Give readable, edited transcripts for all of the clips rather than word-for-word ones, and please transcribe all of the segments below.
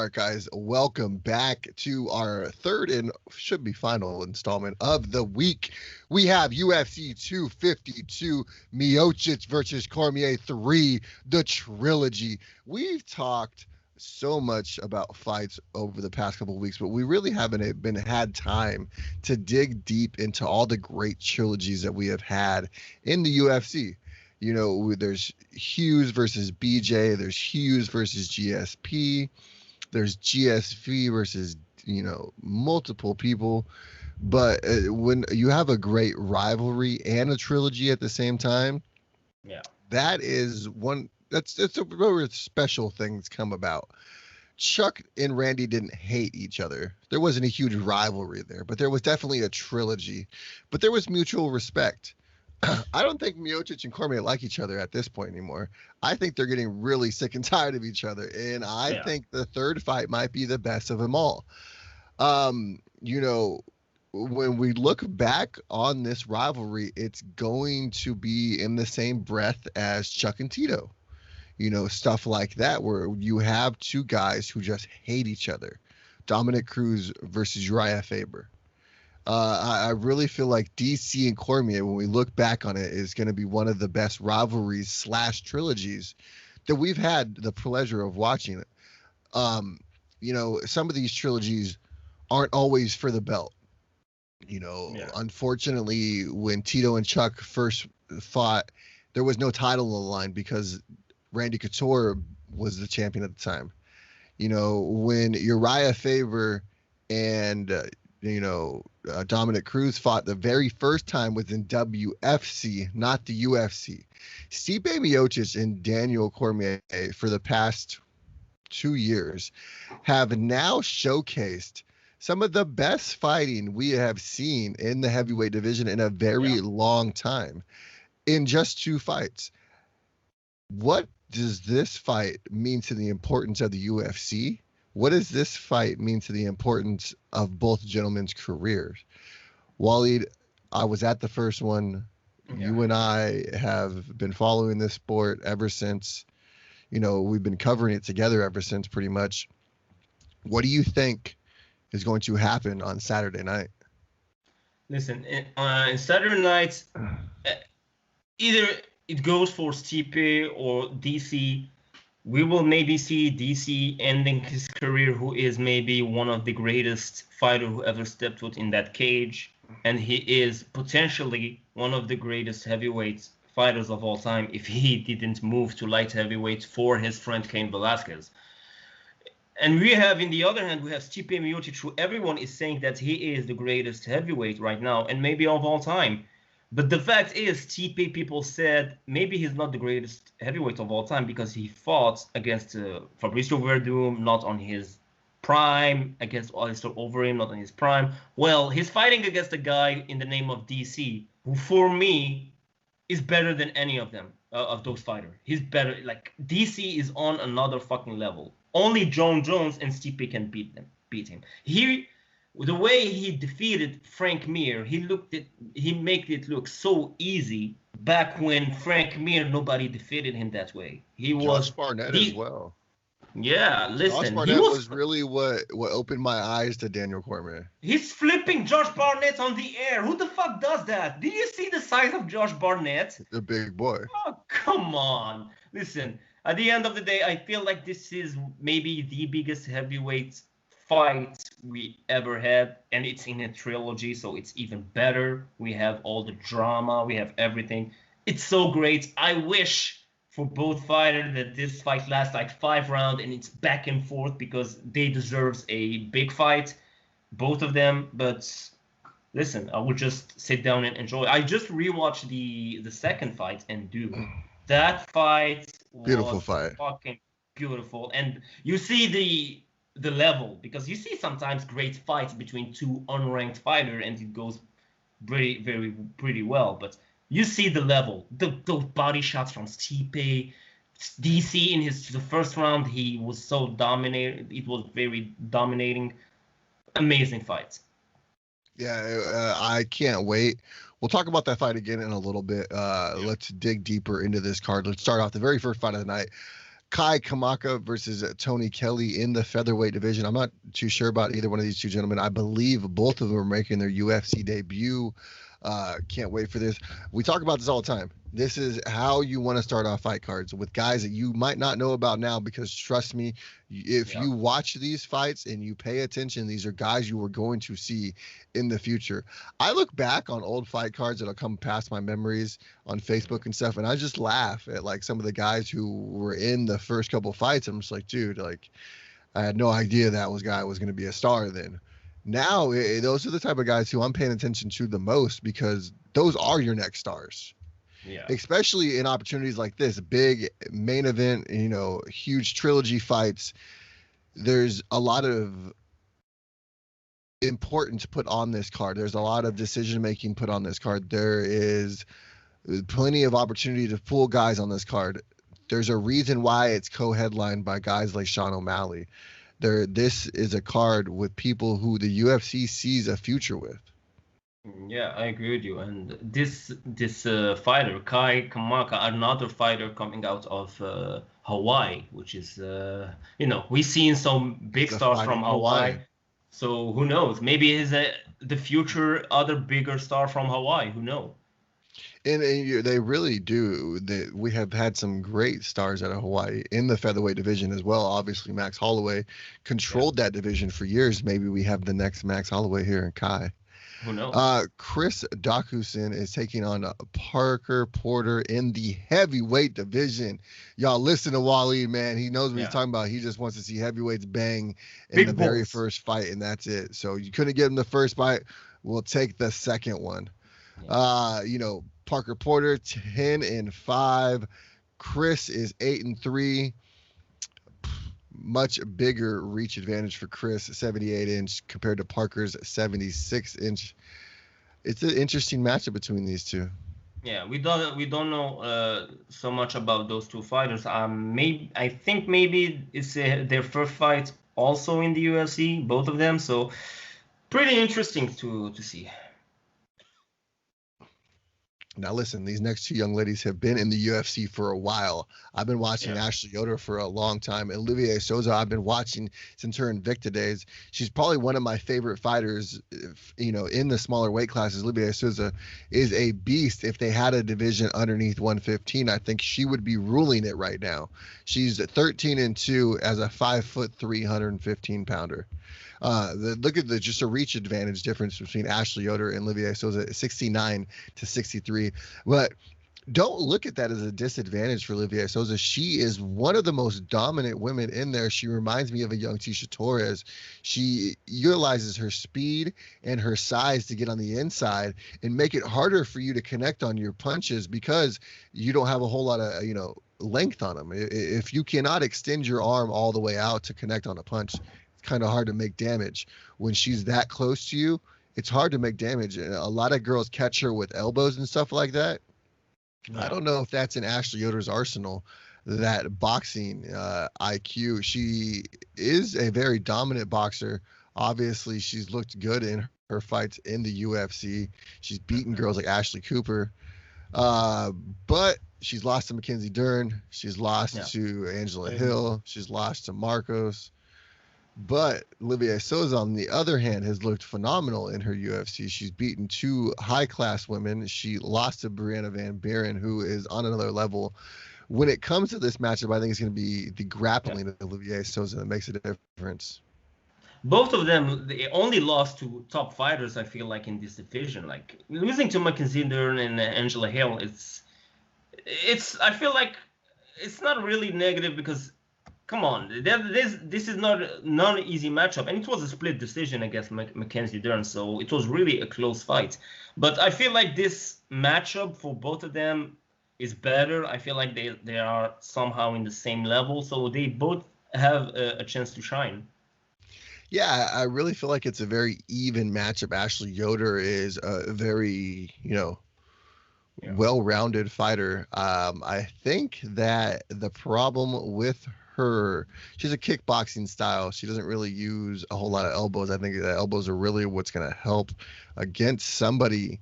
right, guys, welcome back to our third and should be final installment of the week. We have UFC 252, Miocic versus Cormier 3, the trilogy. We've talked so much about fights over the past couple of weeks, but we really haven't had time to dig deep into all the great trilogies that we have had in the UFC. You know, there's Hughes versus BJ, there's Hughes versus GSP, there's GSV versus, multiple people. But when you have a great rivalry and a trilogy at the same time, that is that's a very special thing that's come about. Chuck and Randy didn't hate each other. There wasn't a huge rivalry there, but there was definitely a trilogy. But there was mutual respect. I don't think Miocic and Cormier like each other at this point anymore. I think they're getting really sick and tired of each other, and I think the third fight might be the best of them all. When we look back on this rivalry, it's going to be in the same breath as Chuck and Tito. Stuff like that, where you have two guys who just hate each other. Dominic Cruz versus Uriah Faber. I really feel like DC and Cormier, when we look back on it, is going to be one of the best rivalries / trilogies that we've had the pleasure of watching. Some of these trilogies aren't always for the belt. Unfortunately, when Tito and Chuck first fought, there was no title on the line because Randy Couture was the champion at the time. When Uriah Faber and Dominic Cruz fought the very first time was in WFC, not the UFC. Stipe Miocic and Daniel Cormier for the past 2 years have now showcased some of the best fighting we have seen in the heavyweight division in a very long time in just 2 fights. What does this fight mean to the importance of the UFC? What does this fight mean to the importance of both gentlemen's careers? Waleed, I was at the first one. Yeah. You and I have been following this sport ever since. We've been covering it together ever since, pretty much. What do you think is going to happen on Saturday night? Listen, on Saturday night, either it goes for Stipe or DC. We will maybe see DC ending his career, who is maybe one of the greatest fighter who ever stepped foot in that cage. And he is potentially one of the greatest heavyweight fighters of all time if he didn't move to light heavyweight for his friend Cain Velasquez. And we have, in the other hand, we have Stipe Miocic, who everyone is saying that he is the greatest heavyweight right now and maybe of all time. But the fact is, Stipe, people said maybe he's not the greatest heavyweight of all time because he fought against Fabricio Verdum, not on his prime, against Alistair Overeem, not on his prime. Well, he's fighting against a guy in the name of DC, who for me is better than any of them, of those fighters. He's better. Like, DC is on another fucking level. Only John Jones and Stipe can beat him. The way he defeated Frank Mir, he made it look so easy back when Frank Mir, nobody defeated him that way. Josh Barnett as well. Yeah, listen. Josh Barnett was really what opened my eyes to Daniel Cormier. He's flipping Josh Barnett on the air. Who the fuck does that? Did you see the size of Josh Barnett? The big boy. Oh, come on. Listen, at the end of the day, I feel like this is maybe the biggest heavyweight fight we ever had, and it's in a trilogy, so it's even better. We have all the drama, we have everything. It's so great. I wish for both fighters that this fight lasts like 5 rounds and it's back and forth because they deserve a big fight, both of them. But listen, I will just sit down and enjoy. I just rewatched the second fight, and dude, that fight was beautiful fight. Fucking beautiful. And you see the level, because you see sometimes great fights between 2 unranked fighters and it goes pretty well, but you see the level, those body shots from Stipe. DC in the first round, he was so dominated. It was very dominating. Amazing fight. Yeah, I can't wait. We'll talk about that fight again in a little bit. Let's dig deeper into this card. Let's start off the very first fight of the night. Kai Kamaka versus Tony Kelly in the featherweight division. I'm not too sure about either one of these two gentlemen. I believe both of them are making their UFC debut. Can't wait for this. We talk about this all the time. This is how you want to start off fight cards with guys that you might not know about now, because trust me, if you watch these fights and you pay attention, these are guys you are going to see in the future. I look back on old fight cards that'll come past my memories on Facebook and stuff, and I just laugh at like some of the guys who were in the first couple fights. I'm just like, dude, like I had no idea that guy was going to be a star then. Now, those are the type of guys who I'm paying attention to the most, because those are your next stars. Yeah. Especially in opportunities like this, big main event, huge trilogy fights. There's a lot of importance put on this card. There's a lot of decision making put on this card. There is plenty of opportunity to pull guys on this card. There's a reason why it's co-headlined by guys like Sean O'Malley. This is a card with people who the UFC sees a future with. Yeah, I agree with you. And this fighter, Kai Kamaka, another fighter coming out of Hawaii, which is, we've seen some big stars from Hawaii. So who knows? Maybe he's the future other bigger star from Hawaii. Who knows? And they really do. We have had some great stars out of Hawaii in the featherweight division as well. Obviously, Max Holloway controlled that division for years. Maybe we have the next Max Holloway here in Kai. Who knows? Chris Dakusin is taking on Parker Porter in the heavyweight division. Y'all listen to Waleed, man. He knows what he's talking about. He just wants to see heavyweights bang in the very first fight, and that's it. So you couldn't get him the first fight. We'll take the second one. Yeah. Parker Porter 10-5. Chris is 8-3. Much bigger reach advantage for Chris, 78-inch compared to Parker's 76-inch. It's an interesting matchup between these two. Yeah, we don't know so much about those two fighters. I think maybe it's their first fight also in the UFC, both of them. So pretty interesting to see. Now, listen, these next two young ladies have been in the UFC for a while. I've been watching Ashley Yoder for a long time. And Olivier Souza, I've been watching since her Invicta days. She's probably one of my favorite fighters, in the smaller weight classes. Olivier Souza is a beast. If they had a division underneath 115, I think she would be ruling it right now. She's 13-2 as a 5'3", 115-pounder. Look at just a reach advantage difference between Ashley Yoder and Olivier Souza, 69-63. But don't look at that as a disadvantage for Olivier Souza. She is one of the most dominant women in there. She reminds me of a young Tisha Torres. She utilizes her speed and her size to get on the inside and make it harder for you to connect on your punches, because you don't have a whole lot of, length on them. If you cannot extend your arm all the way out to connect on a punch, kind of hard to make damage. When she's that close to you, it's hard to make damage. And a lot of girls catch her with elbows and stuff like that. No. I don't know if that's in Ashley Yoder's arsenal, that boxing IQ. She is a very dominant boxer. Obviously, she's looked good in her fights in the UFC. She's beaten girls like Ashley Cooper. But she's lost to Mackenzie Dern. She's lost to Angela Hill. She's lost to Marcos. But Olivier Souza, on the other hand, has looked phenomenal in her UFC. She's beaten two high-class women. She lost to Brianna Van Buren, who is on another level. When it comes to this matchup, I think it's going to be the grappling of Olivier Souza that makes a difference. Both of them, they only lost to top fighters, I feel like, in this division. Like, losing to Mackenzie Dern and Angela Hill, it's I feel like it's not really negative, because come on, this is not an easy matchup, and it was a split decision against Mackenzie Dern, so it was really a close fight. But I feel like this matchup for both of them is better. I feel like they are somehow in the same level, so they both have a chance to shine. Yeah, I really feel like it's a very even matchup. Ashley Yoder is a very, well-rounded fighter. I think that the problem with her, she's a kickboxing style. She doesn't really use a whole lot of elbows. I think the elbows are really what's going to help against somebody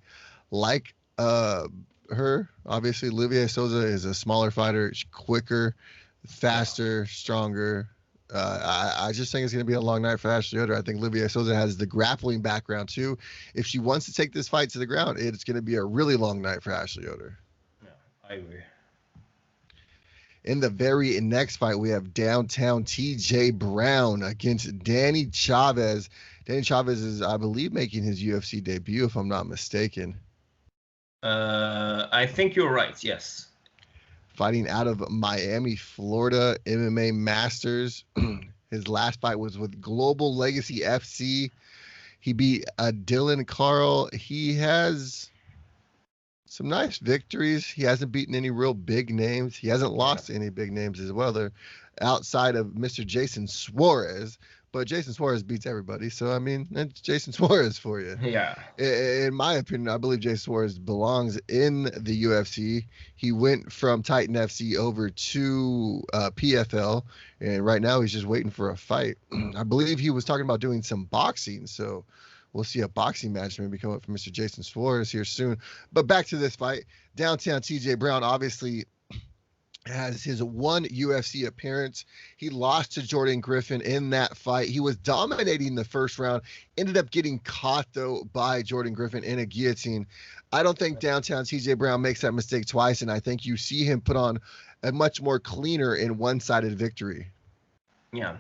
like her. Obviously, Olivier Souza is a smaller fighter. She's quicker. faster, stronger. I just think it's going to be a long night for Ashley Yoder. I think Livia Souza has the grappling background too. If she wants to take this fight to the ground, it's going to be a really long night for Ashley Yoder. Yeah, I agree. In the very next fight, we have downtown TJ Brown against Danny Chavez. Danny Chavez is, I believe, making his UFC debut, if I'm not mistaken. I think you're right, yes. Fighting out of Miami, Florida, MMA Masters. His last fight was with Global Legacy FC. He beat Dylan Carl. He has some nice victories. He hasn't beaten any real big names. He hasn't lost any big names as well. They're outside of Mr. Jason Suarez, but Jason Suarez beats everybody. So, I mean, that's Jason Suarez for you. Yeah. In my opinion, I believe Jason Suarez belongs in the UFC. He went from Titan FC over to PFL, and right now he's just waiting for a fight. I believe he was talking about doing some boxing, so we'll see a boxing match maybe come up for Mr. Jason Suarez here soon. But back to this fight. Downtown TJ Brown obviously has his one UFC appearance. He lost to Jordan Griffin in that fight. He was dominating the first round, ended up getting caught, though, by Jordan Griffin in a guillotine. I don't think Downtown TJ Brown makes that mistake twice, and I think you see him put on a much more cleaner and one-sided victory. Yeah.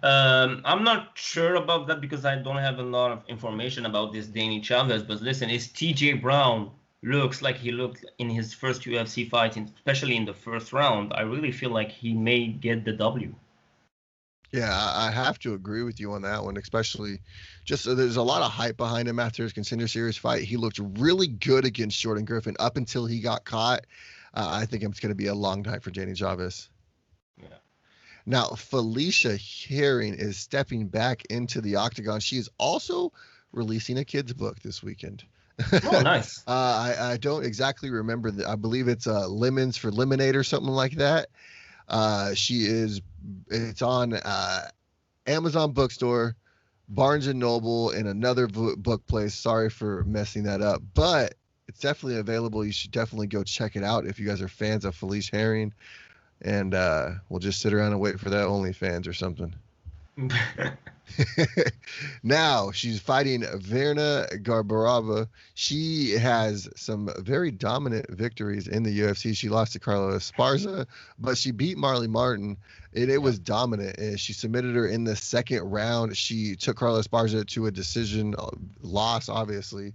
I'm not sure about that because I don't have a lot of information about this Danny Chavez. But listen, is TJ Brown looks like he looked in his first UFC fight, especially in the first round, I really feel like he may get the W. Yeah, I have to agree with you on that one, especially just there's a lot of hype behind him after his Contender Series fight. He looked really good against Jordan Griffin up until he got caught. I think it's going to be a long night for Danny Chavez. Yeah. Now, Felicia Herring is stepping back into the octagon. She is also releasing a kid's book this weekend. Oh, nice. I don't exactly remember. I believe it's Lemons for Lemonade or something like that. It's on Amazon Bookstore, Barnes & Noble, and another book place. Sorry for messing that up. But it's definitely available. You should definitely go check it out if you guys are fans of Felicia Herring. And we'll just sit around and wait for that OnlyFans or something. Now she's fighting Verna Garbarova. She has some very dominant victories in the UFC. She lost to Carla Esparza, but she beat Marley Martin. It was dominant. And she submitted her in the second round. She took Carla Esparza to a decision loss, obviously.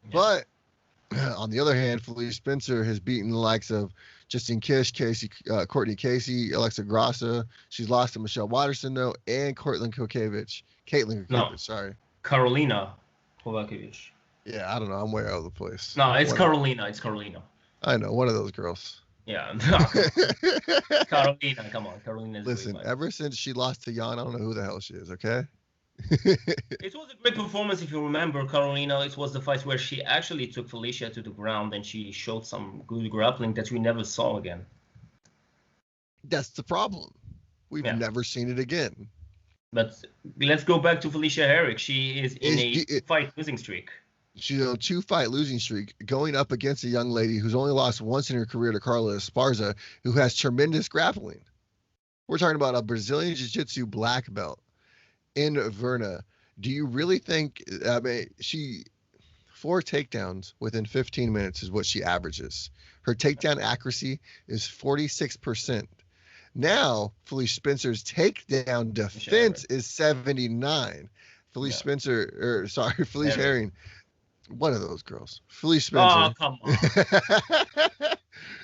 Yeah. But on the other hand, Felicia Spencer has beaten the likes of Justine Kish, Courtney Casey, Alexa Grassa. She's lost to Michelle Watterson, though, and Caitlin Kokavich, sorry. Karolina Kovacevic. Yeah, I don't know. I'm way out of the place. No, it's Karolina. It's Karolina. I know. One of those girls. Yeah. No, Karolina, come on. Karolina is Listen, ever since she lost to Jan, I don't know who the hell she is, okay? It was a great performance, if you remember, Carolina. It was the fight where she actually took Felicia to the ground and she showed some good grappling that we never saw again. That's the problem. We've never seen it again. But let's go back to Felicia Herrig. She is in a fight losing streak. She's on a 2-fight losing streak, going up against a young lady who's only lost once in her career to Carla Esparza, who has tremendous grappling. We're talking about a Brazilian Jiu-Jitsu black belt. In Verna, do you really think, 4 takedowns within 15 minutes is what she averages. Her takedown accuracy is 46%. Now, Felicia Spencer's takedown defense is 79. Felicia Herring, one of those girls. Felicia Spencer. Oh, come on.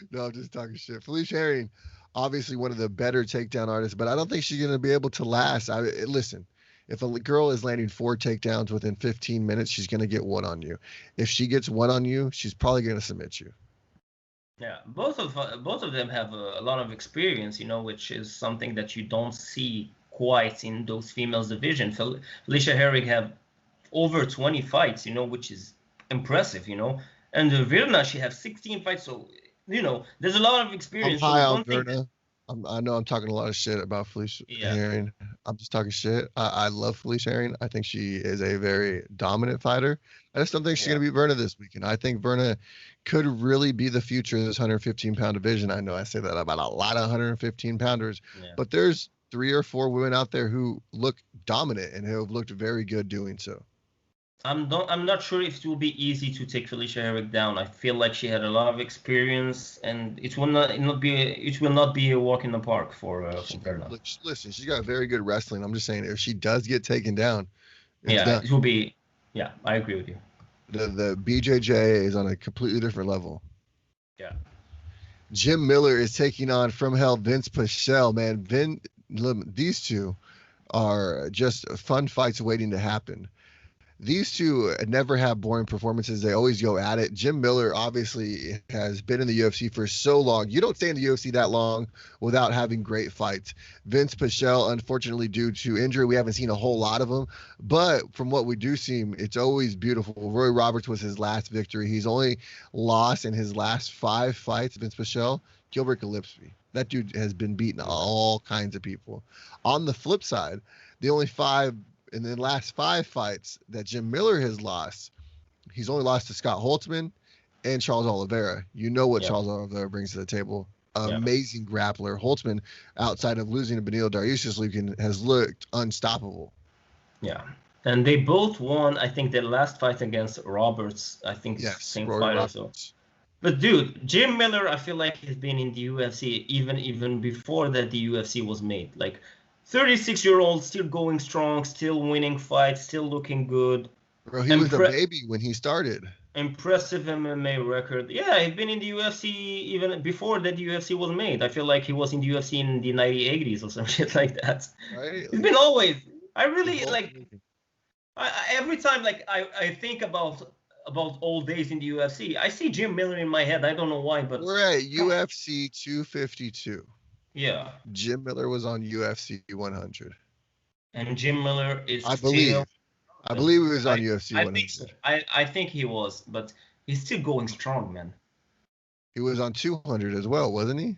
No, I'm just talking shit. Felicia Herring, obviously one of the better takedown artists, but I don't think she's going to be able to last. Listen. If a girl is landing 4 takedowns within 15 minutes, she's going to get one on you. If she gets one on you, she's probably going to submit you. Yeah, both of them have a lot of experience, which is something that you don't see quite in those females division. Felicia Herrig have over 20 fights, which is impressive, And Verna, she has 16 fights, so there's a lot of experience. I'm high on Verna. I know I'm talking a lot of shit about Felicia Herring. I'm just talking shit. I love Felicia Herring. I think she is a very dominant fighter. I just don't think she's going to beat Verna this weekend. I think Verna could really be the future of this 115-pound division. I know I say that about a lot of 115-pounders, but there's 3 or 4 women out there who look dominant and who have looked very good doing so. I'm not sure if it will be easy to take Felicia Herrick down. I feel like she had a lot of experience, and it will not be a walk in the park for Verna. Listen, she's got very good wrestling. I'm just saying, if she does get taken down, it will be. Yeah, I agree with you. The BJJ is on a completely different level. Yeah. Jim Miller is taking on from hell Vince Pichel. Man, these two are just fun fights waiting to happen. These two never have boring performances. They always go at it. Jim Miller obviously has been in the UFC for so long. You don't stay in the UFC that long without having great fights. Vince Pichel, unfortunately, due to injury, we haven't seen a whole lot of him. But from what we do see, it's always beautiful. Roy Roberts was his last victory. He's only lost in his last 5 fights, Vince Pichel, Gilbert Gillespie. That dude has been beating all kinds of people. On the flip side, the only 5 in the last 5 fights that Jim Miller has lost, he's only lost to Scott Holtzman and Charles Oliveira. You know what Charles Oliveira brings to the table. Amazing grappler. Holtzman, outside of losing to Benil Dariush, has looked unstoppable. Yeah. And they both won, I think, their last fight against Roberts. I think same fight or so. But dude, Jim Miller, I feel like he's been in the UFC even before that the UFC was made. Like, 36-year-old, still going strong, still winning fights, still looking good. Bro, he was a baby when he started. Impressive MMA record. Yeah, he's been in the UFC even before that the UFC was made. I feel like he was in the UFC in the 1980s or some shit like that. Right? He's been always. I really like. Every time I think about old days in the UFC, I see Jim Miller in my head. I don't know why, but we're at UFC 252. Yeah. Jim Miller was on UFC 100. And Jim Miller is I believe he was on UFC 100. Think so. I think he was, but he's still going strong, man. He was on 200 as well, wasn't he?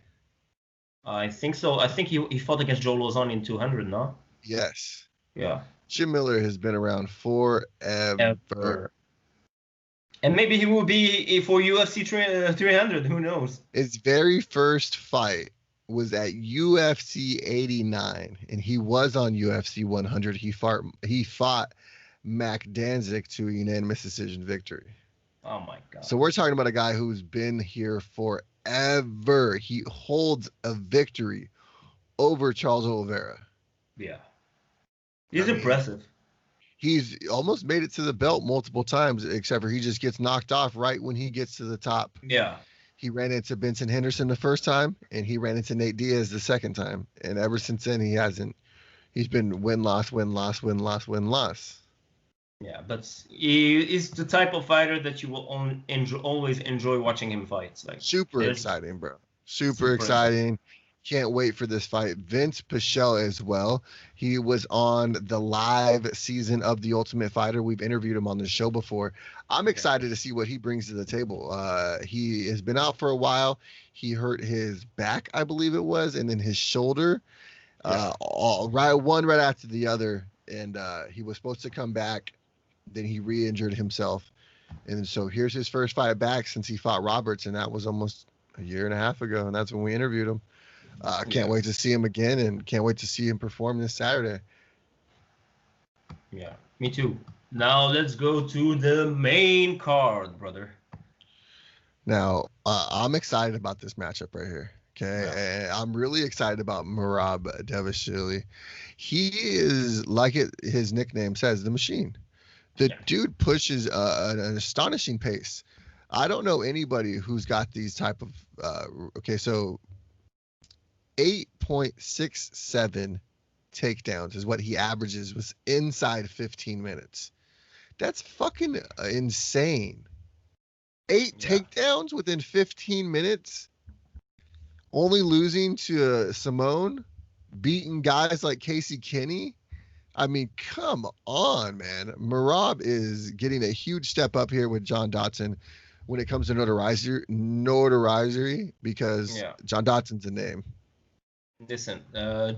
I think so. I think he fought against Joe Lozon in 200, no? Yes. Yeah. Jim Miller has been around forever. And maybe he will be for UFC 300. Who knows? His very first fight was at UFC 89, and he was on UFC 100. He fought Mac Danzig to a unanimous decision victory. Oh my God! So we're talking about a guy who's been here forever. He holds a victory over Charles Oliveira. Yeah, he's impressive. He's almost made it to the belt multiple times, except for he just gets knocked off right when he gets to the top. Yeah. He ran into Benson Henderson the first time, and he ran into Nate Diaz the second time. And ever since then, he's been win-loss. Yeah, but he is the type of fighter that you will always enjoy watching him fight. Like super exciting, bro. Super exciting. Can't wait for this fight. Vince Pichel as well. He was on the live season of The Ultimate Fighter. We've interviewed him on the show before. I'm excited to see what he brings to the table. He has been out for a while. He hurt his back, I believe it was, and then his shoulder. One right after the other. And he was supposed to come back. Then he re-injured himself. And so here's his first fight back since he fought Roberts, and that was almost a year and a half ago. And that's when we interviewed him. Can't wait to see him again, and can't wait to see him perform this Saturday. Yeah, me too. Now let's go to the main card, brother. Now, I'm excited about this matchup right here. Okay, and I'm really excited about Merab Dvalishvili. He is, like his nickname says, the machine. The dude pushes an astonishing pace. I don't know anybody who's got these type of so 8.67 takedowns is what he averages was inside 15 minutes. That's fucking insane. 8 takedowns within 15 minutes. Only losing to Simone, beating guys like Casey Kinney. I mean, come on, man. Merab is getting a huge step up here with John Dodson when it comes to notoriety because John Dodson's a name. Listen,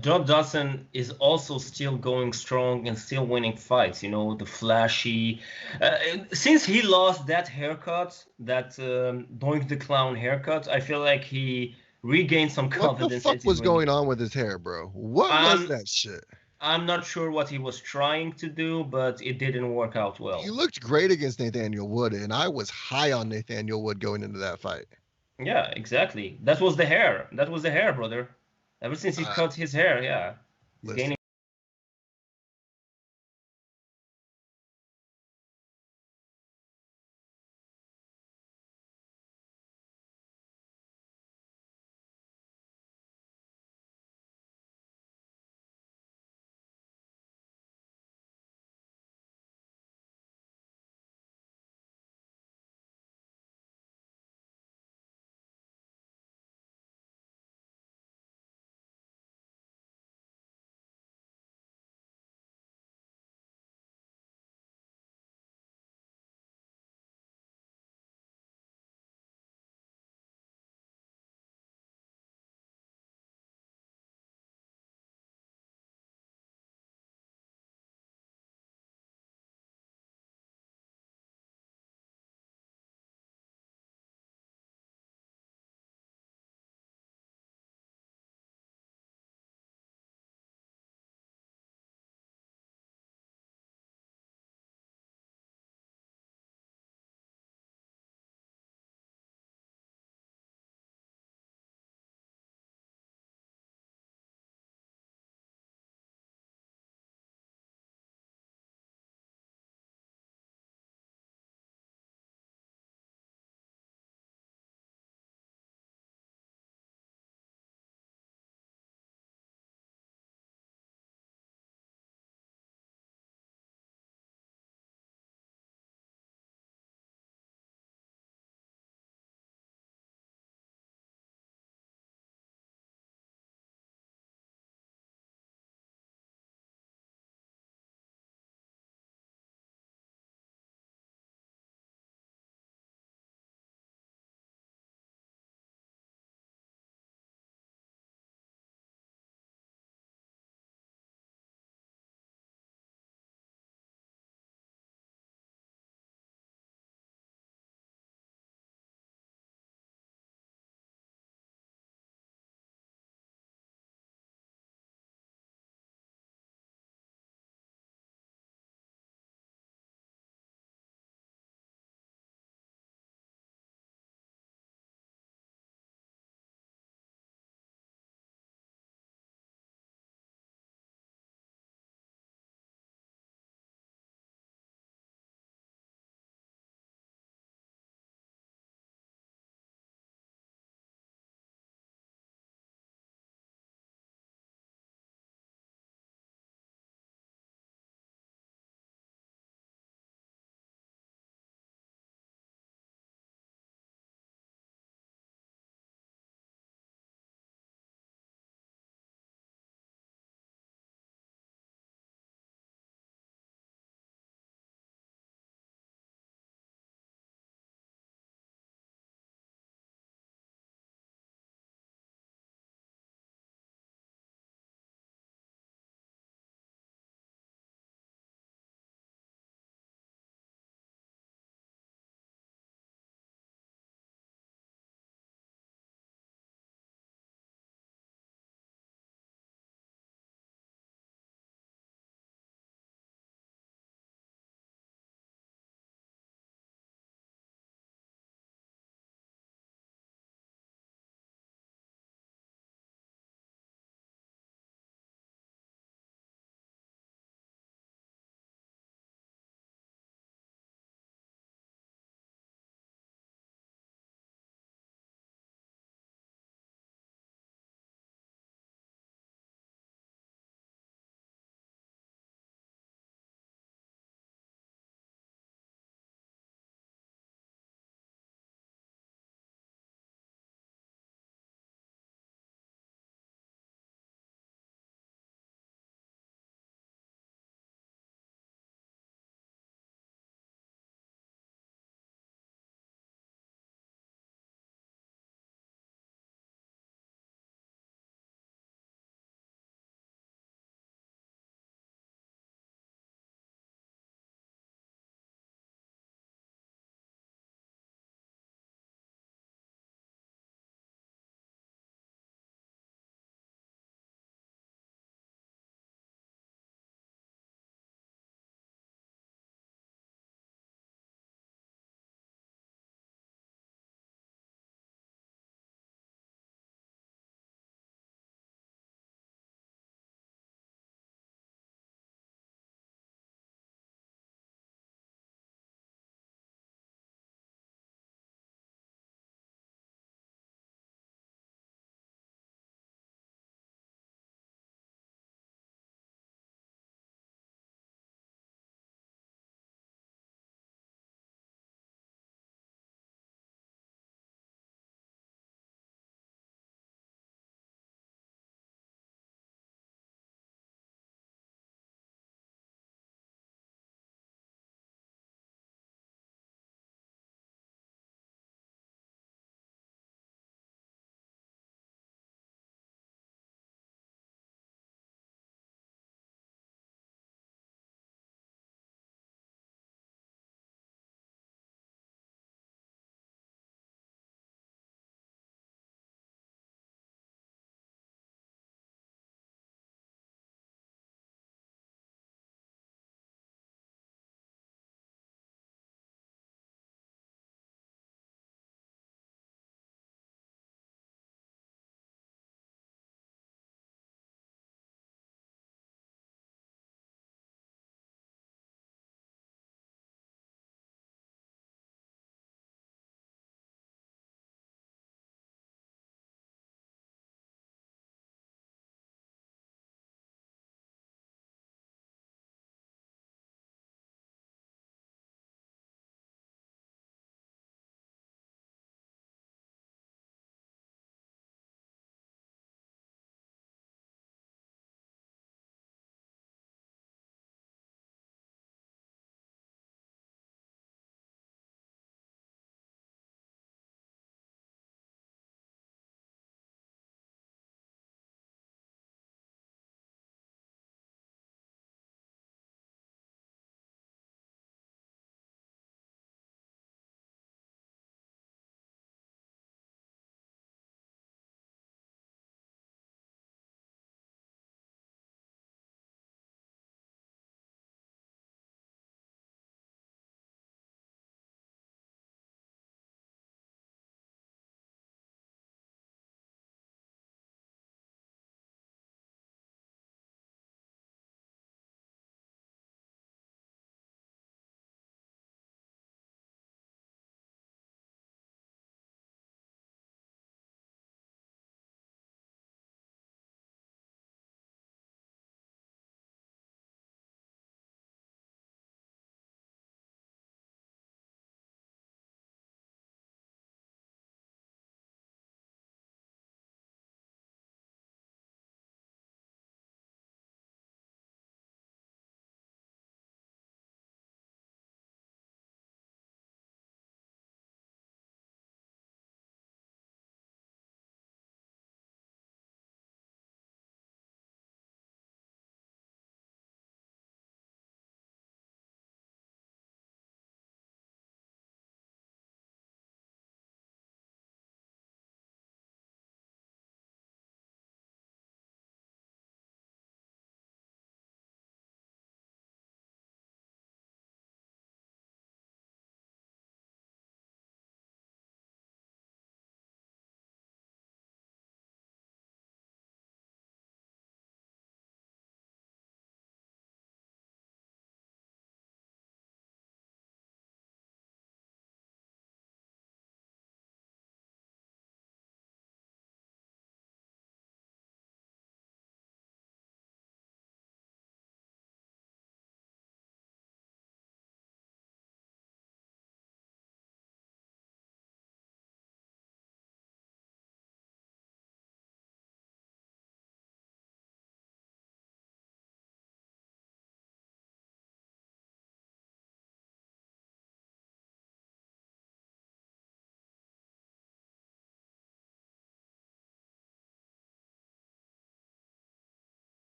John Dodson is also still going strong and still winning fights. You know, the flashy. Since he lost that haircut, that Doink the Clown haircut, I feel like he regained some What the confidence fuck at his was ring. going on with his hair, bro? What was that shit? I'm not sure what he was trying to do, but it didn't work out well. He looked great against Nathaniel Wood, and I was high on Nathaniel Wood going into that fight. Yeah, exactly. That was the hair. That was the hair, brother. Ever since he cut his hair, yeah. He's gaining